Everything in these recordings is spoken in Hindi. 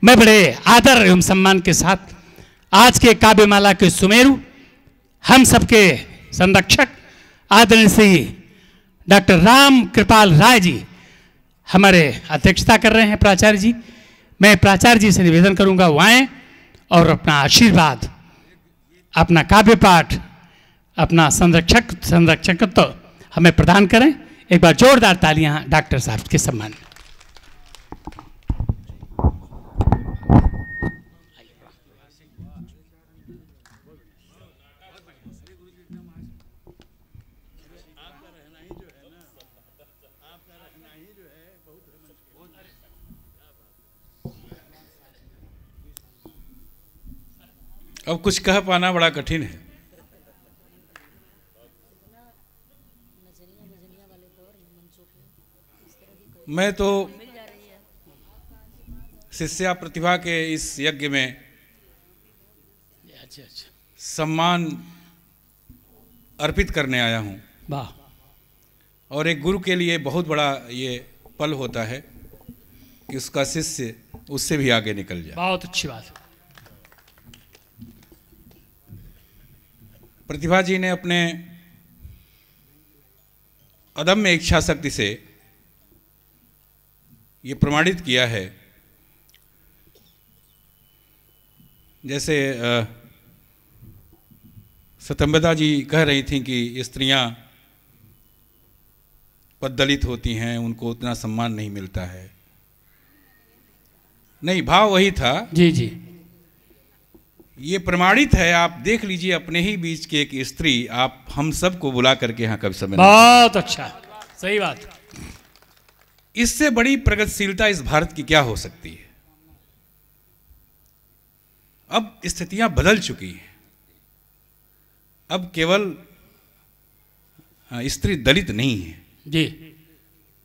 मैं बड़े आदर एवं सम्मान के साथ आज के काव्यमाला के सुमेरु, हम सबके संरक्षक आदरणीय श्री डॉक्टर राम कृपाल राय जी हमारे अध्यक्षता कर रहे हैं। प्राचार्य जी, मैं प्राचार्य जी से निवेदन करूंगा वो आएं और अपना आशीर्वाद, अपना काव्य पाठ, अपना संरक्षकत्व हमें प्रदान करें। एक बार जोरदार तालियां डॉक्टर साहब के सम्मान में। अब कुछ कह पाना बड़ा कठिन है। मैं तो शिष्या प्रतिभा के इस यज्ञ में सम्मान अर्पित करने आया हूँ। वाह। और एक गुरु के लिए बहुत बड़ा ये पल होता है कि उसका शिष्य उससे भी आगे निकल जाए। बहुत अच्छी बात है। प्रतिभा जी ने अपने अदम्य इच्छा शक्ति से ये प्रमाणित किया है। जैसे सतम्बदा जी कह रही थी कि स्त्रियां पद्दलित होती हैं, उनको उतना सम्मान नहीं मिलता है। नहीं, भाव वही था। जी जी, ये प्रमाणित है। आप देख लीजिए, अपने ही बीच की एक स्त्री आप हम सबको बुला करके यहाँ कवि सम्मेलन। बहुत अच्छा, सही बात। इससे बड़ी प्रगतिशीलता इस भारत की क्या हो सकती है। अब स्थितियां बदल चुकी हैं। अब केवल स्त्री दलित नहीं है जी,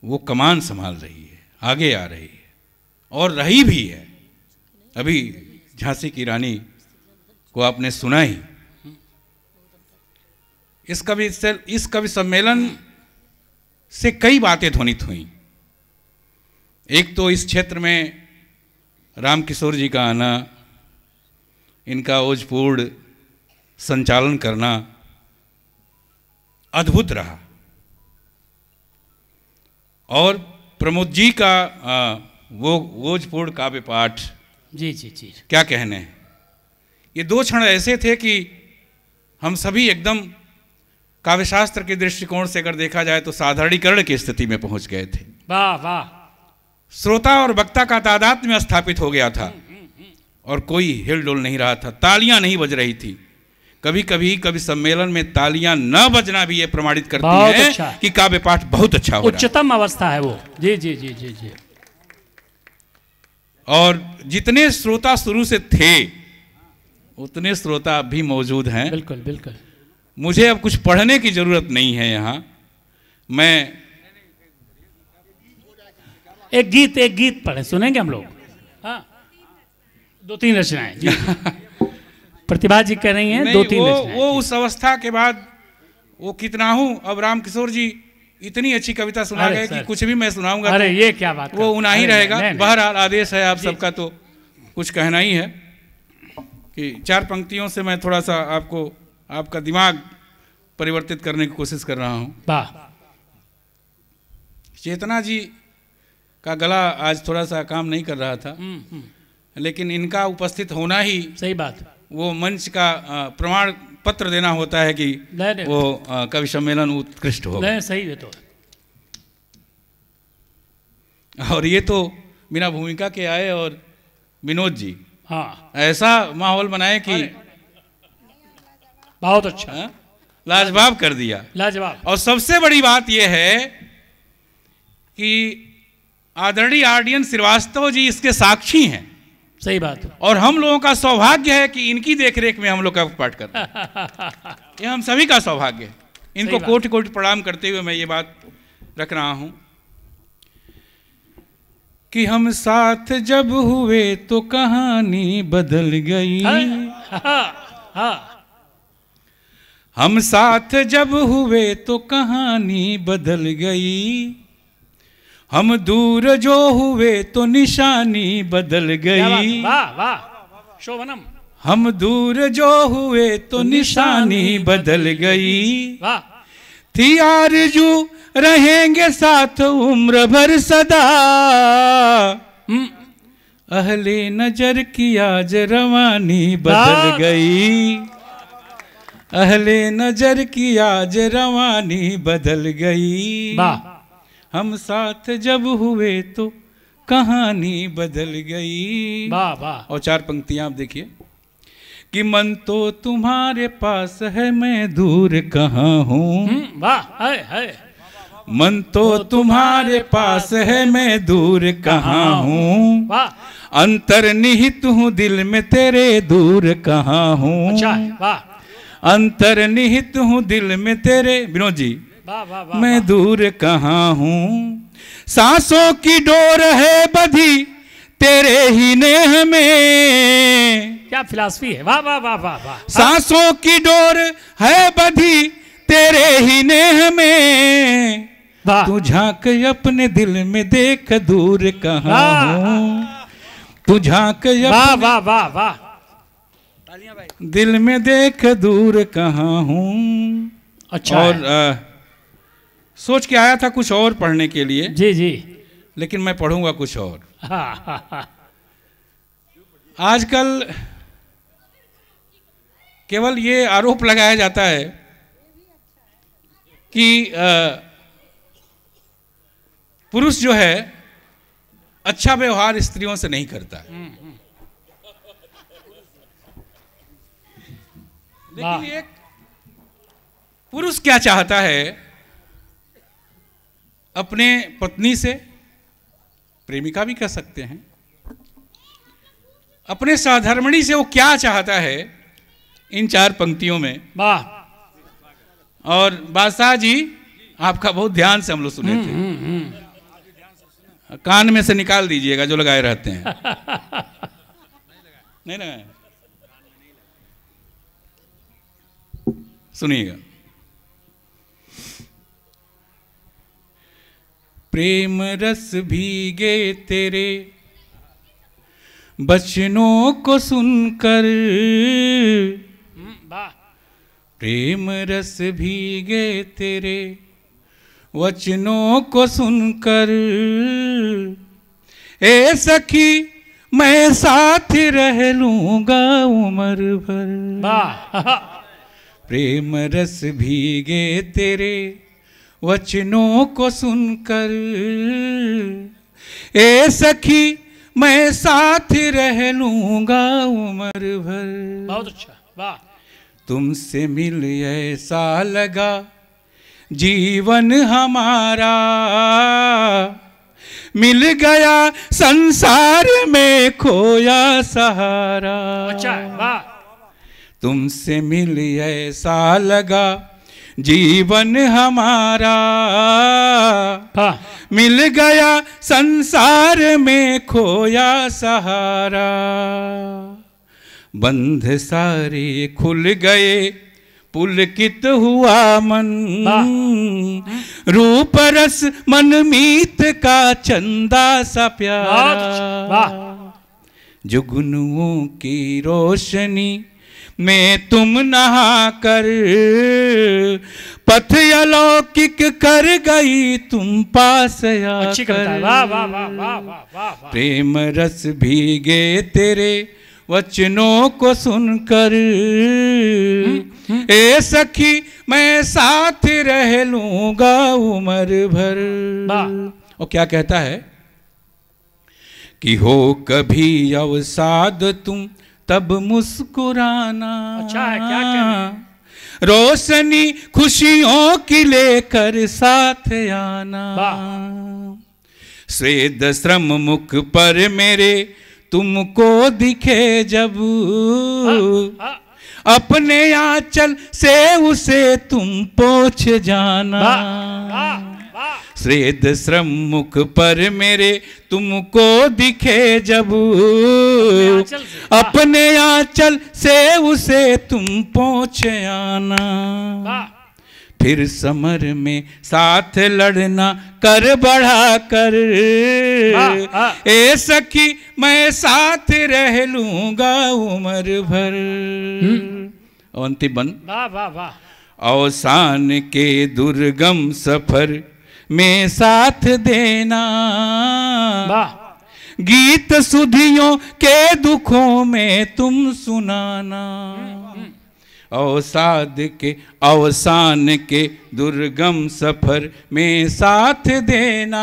वो कमान संभाल रही है, आगे आ रही है और रही भी है। अभी झांसी की रानी को आपने सुना ही। इस कवि सम्मेलन से कई बातें ध्वनित हुई। एक तो इस क्षेत्र में राम किशोर जी का आना, इनका ओजपूर्ण संचालन करना अद्भुत रहा। और प्रमोद जी का वो ओजपूर्ण काव्य पाठ, जी जी जी, क्या कहने हैं। ये दो क्षण ऐसे थे कि हम सभी एकदम काव्यशास्त्र के दृष्टिकोण से अगर देखा जाए तो साधारणीकरण की स्थिति में पहुंच गए थे। वाह वाह। श्रोता और वक्ता का तादाद में स्थापित हो गया था और कोई हिलडुल नहीं रहा था, तालियां नहीं बज रही थी। कभी कभी कवि सम्मेलन में तालियां न बजना भी ये प्रमाणित करती है अच्छा कि काव्य पाठ बहुत अच्छा हो रहा है। उच्चतम अवस्था है वो। जी जी जी जी जी। और जितने श्रोता शुरू से थे उतने श्रोता अब भी मौजूद हैं। बिल्कुल बिल्कुल। मुझे अब कुछ पढ़ने की जरूरत नहीं है। यहाँ मैं एक गीत पढ़े सुनेंगे हम लोग। हाँ, 2-3 रचनाएं जी। प्रतिभा जी कह रही हैं 2-3 रचनाएं। वो उस अवस्था के बाद वो कितना हूँ। अब राम किशोर जी इतनी अच्छी कविता सुना गए कि कुछ भी मैं सुनाऊंगा। अरे ये क्या बात, वो उना ही रहेगा। बहरहाल आदेश है आप सबका, तो कुछ कहना ही है कि 4 पंक्तियों से मैं थोड़ा सा आपका दिमाग परिवर्तित करने की कोशिश कर रहा हूँ। वाह। चेतना जी का गला आज थोड़ा सा काम नहीं कर रहा था, लेकिन इनका उपस्थित होना ही, सही बात, वो मंच का प्रमाण पत्र देना होता है कि वो कवि सम्मेलन उत्कृष्ट होगा। सही है। तो और ये तो बिना भूमिका के आए और विनोद जी हाँ ऐसा माहौल बनाए कि बहुत अच्छा, लाजवाब कर दिया, लाजवाब। और सबसे बड़ी बात यह है कि आदरणीय आरडीएन श्रीवास्तव जी इसके साक्षी हैं। सही बात। और हम लोगों का सौभाग्य है कि इनकी देखरेख में हम लोग का पाठ कर रहे हैं। ये हम सभी का सौभाग्य है। इनको कोटि कोटि प्रणाम करते हुए मैं ये बात रख रहा हूं कि हम साथ जब हुए तो कहानी बदल गई। हम साथ जब हुए तो कहानी बदल गई, हम दूर जो हुए तो निशानी बदल गई। वाह वाह शोभनम। हम दूर जो हुए तो निशानी बदल गई। वाह। थी आरज़ू रहेंगे साथ उम्र भर सदा। अहले नजर की आज रवानी बदल गई। अहले नजर की आज रवानी बदल गई। वाह। हम साथ जब हुए तो कहानी बदल गई। वाह वाह। और 4 पंक्तियां आप देखिए कि मन तो तुम्हारे पास है मैं दूर कहाँ हूँ। वाह है। मन तो तुम्हारे पास है मैं दूर कहाँ हूँ। वाह। अंतर्निहित हूँ दिल में तेरे दूर कहाँ हूँ। अच्छा है। वाह। अंतर्निहित हूँ दिल में तेरे, विनोद जी, वाह वाह वाह। मैं दूर कहाँ हूँ। सांसों की डोर है बधी तेरे ही नेह में। क्या फिलॉसफी है। वाह वाह वाह वाह वाह। सांसों की डोर है बधी तेरे ही नेह में। वाह। तू झांक अपने दिल में देख दूर कहाँ हूँ। तू झांक वाह वाह वाह वाह। दिल में देख दूर कहाँ हूँ। अच्छा। और सोच के आया था कुछ और पढ़ने के लिए, जी जी, लेकिन मैं पढ़ूंगा कुछ और। हाँ। आजकल केवल ये आरोप लगाया जाता है कि पुरुष जो है अच्छा व्यवहार स्त्रियों से नहीं करता। लेकिन एक पुरुष क्या चाहता है अपने पत्नी से, प्रेमिका भी कह सकते हैं, अपने सहधर्मिणी से वो क्या चाहता है इन 4 पंक्तियों में। वाह। और बादशाह जी आपका बहुत ध्यान से हम लोग सुने थे। कान में से निकाल दीजिएगा जो लगाए रहते हैं। नहीं लगाए, सुनिएगा। प्रेम रस भीगे तेरे बचनों को सुनकर। प्रेम रस भीगे तेरे वचनों को सुनकर। ए सखी मैं साथ रह लूंगा उम्र भर। प्रेम रस भीगे तेरे वचनों को सुनकर। ए सखी मैं साथ रह लूंगा उम्र भर। बहुत अच्छा। वाह। तुमसे मिल ऐसा लगा जीवन हमारा। मिल गया संसार में खोया सहारा। अच्छा। वाह। तुमसे मिल ऐसा लगा जीवन हमारा। हाँ। मिल गया संसार में खोया सहारा। बंध सारे खुल गए पुलकित हुआ मन। रूप रस मन मीत का चंदा सा प्यारा। जुगनुओं की रोशनी में तुम नहा कर पथ अलौकिक कर गई तुम पास आकर। वाह वाह वाह वाह वाह। प्रेम रस भीगे तेरे वचनों को सुनकर। ए सखी मैं साथ रह लूंगा उम्र भर। और क्या कहता है कि हो कभी अवसाद तुम तब मुस्कुराना। अच्छा है। क्या करें? रोशनी खुशियों की लेकर साथ आना। स्वेद श्रम मुख पर मेरे तुमको दिखे जब। अपने आंचल से उसे तुम पोंछ जाना। श्वेत श्रम मुख पर मेरे तुमको दिखे जब। अपने आंचल से उसे तुम पोंछ आना। फिर समर में साथ लड़ना कर बढ़ा कर। ए सखी मैं साथ रह लूंगा उम्र भर। और अंतिम बन, वाह वाह वाह। अवसान के दुर्गम सफर में साथ देना, वाह। गीत सुधियों के दुखों में तुम सुनाना। अवसान के दुर्गम सफर में साथ देना,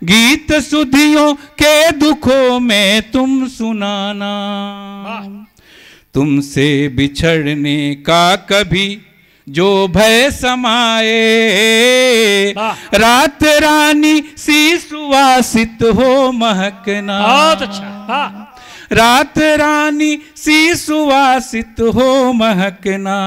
गीत सुधियों के दुखों में तुम सुनाना। तुमसे बिछड़ने का कभी जो भय समाए, रात रानी सी सुवासित हो महकना। बहुत अच्छा। रात रानी सी सुवासित हो महकना।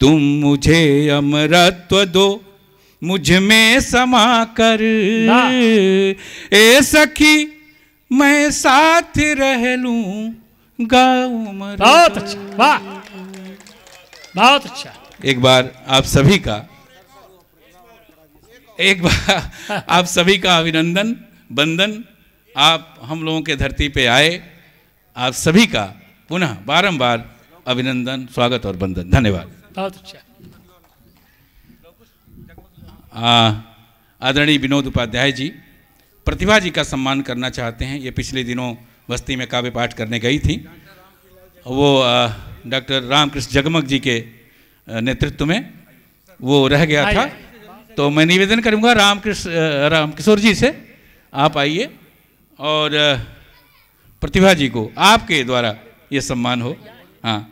तुम मुझे अमरत्व दो मुझ में समा कर। ए सखी मैं साथ रह लूंगा उम्र। बहुत अच्छा, वाह बहुत अच्छा। एक बार आप सभी का अभिनंदन वंदन। आप हम लोगों के धरती पे आए, आप सभी का पुनः बारंबार अभिनंदन, स्वागत और वंदन। धन्यवाद। बहुत अच्छा। आदरणीय विनोद उपाध्याय जी प्रतिभा जी का सम्मान करना चाहते हैं। ये पिछले दिनों बस्ती में काव्य पाठ करने गई थी। वो डॉक्टर रामकृष्ण जगमग जी के नेतृत्व में वो रह गया था। तो मैं निवेदन करूंगा रामकिशोर जी से, आप आइए और प्रतिभा जी को आपके द्वारा ये सम्मान हो। हाँ,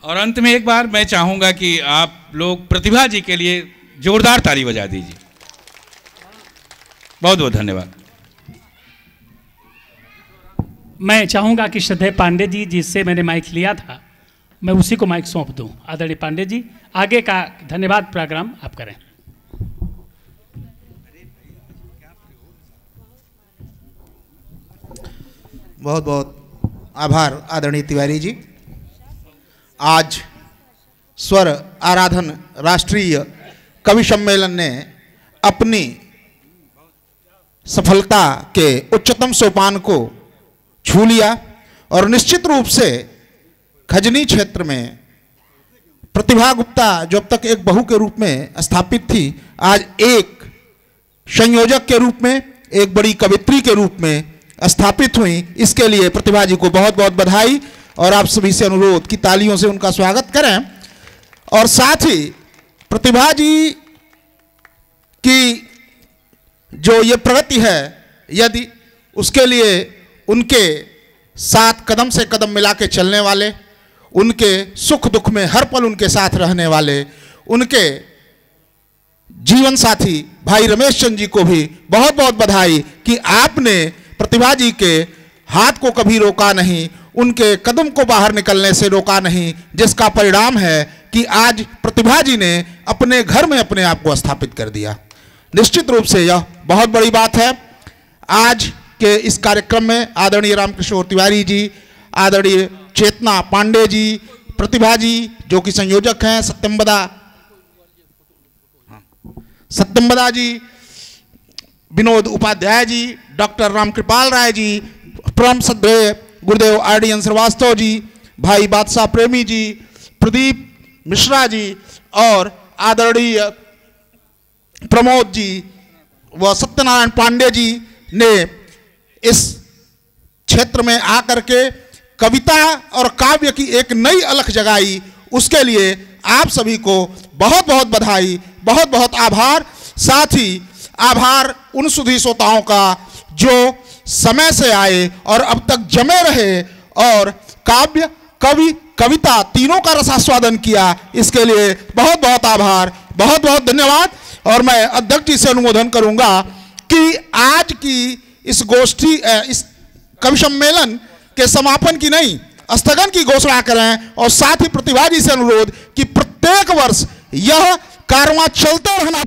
और अंत में एक बार मैं चाहूंगा कि आप लोग प्रतिभा जी के लिए जोरदार ताली बजा दीजिए। बहुत बहुत धन्यवाद। मैं चाहूंगा कि श्रद्धेय पांडे जी जिससे मैंने माइक लिया था, मैं उसी को माइक सौंप दूं। आदरणीय पांडे जी, आगे का धन्यवाद प्रोग्राम आप करें। बहुत बहुत आभार आदरणीय तिवारी जी। आज स्वर आराधन राष्ट्रीय कवि सम्मेलन ने अपनी सफलता के उच्चतम सोपान को छू लिया और निश्चित रूप से खजनी क्षेत्र में प्रतिभा गुप्ता जो अब तक एक बहू के रूप में स्थापित थी, आज एक संयोजक के रूप में, एक बड़ी कवित्री के रूप में स्थापित हुई। इसके लिए प्रतिभा जी को बहुत बहुत बधाई और आप सभी से अनुरोध कि तालियों से उनका स्वागत करें। और साथ ही प्रतिभा जी की जो ये प्रगति है, यदि उसके लिए उनके साथ कदम से कदम मिला के चलने वाले, उनके सुख दुख में हर पल उनके साथ रहने वाले, उनके जीवन साथी भाई रमेश चंद्र जी को भी बहुत बहुत बधाई कि आपने प्रतिभा जी के हाथ को कभी रोका नहीं, उनके कदम को बाहर निकलने से रोका नहीं, जिसका परिणाम है कि आज प्रतिभा जी ने अपने घर में अपने आप को स्थापित कर दिया। निश्चित रूप से यह बहुत बड़ी बात है। आज के इस कार्यक्रम में आदरणीय रामकिशोर तिवारी जी, आदरणीय चेतना पांडे जी, प्रतिभा जी जो कि संयोजक हैं, सत्यम्बदा जी, विनोद उपाध्याय जी, डॉक्टर रामकृपाल राय जी, परम श्रद्धेय गुरुदेव RDN श्रीवास्तव जी, भाई बादशाह प्रेमी जी, प्रदीप मिश्रा जी और आदरणीय प्रमोद जी व सत्यनारायण पांडे जी ने इस क्षेत्र में आकर के कविता और काव्य की एक नई अलख जगाई। उसके लिए आप सभी को बहुत बहुत बधाई, बहुत बहुत आभार। साथ ही आभार उन सुधी श्रोताओं का जो समय से आए और अब तक जमे रहे और काव्य कवि कविता तीनों का रसास्वादन किया। इसके लिए बहुत बहुत आभार, बहुत बहुत धन्यवाद। और मैं अध्यक्ष जी से अनुमोदन करूंगा कि आज की इस गोष्ठी, इस कवि सम्मेलन के समापन की नहीं, स्थगन की घोषणा करें और साथ ही प्रतिभा जी से अनुरोध कि प्रत्येक वर्ष यह कारवां चलते रहना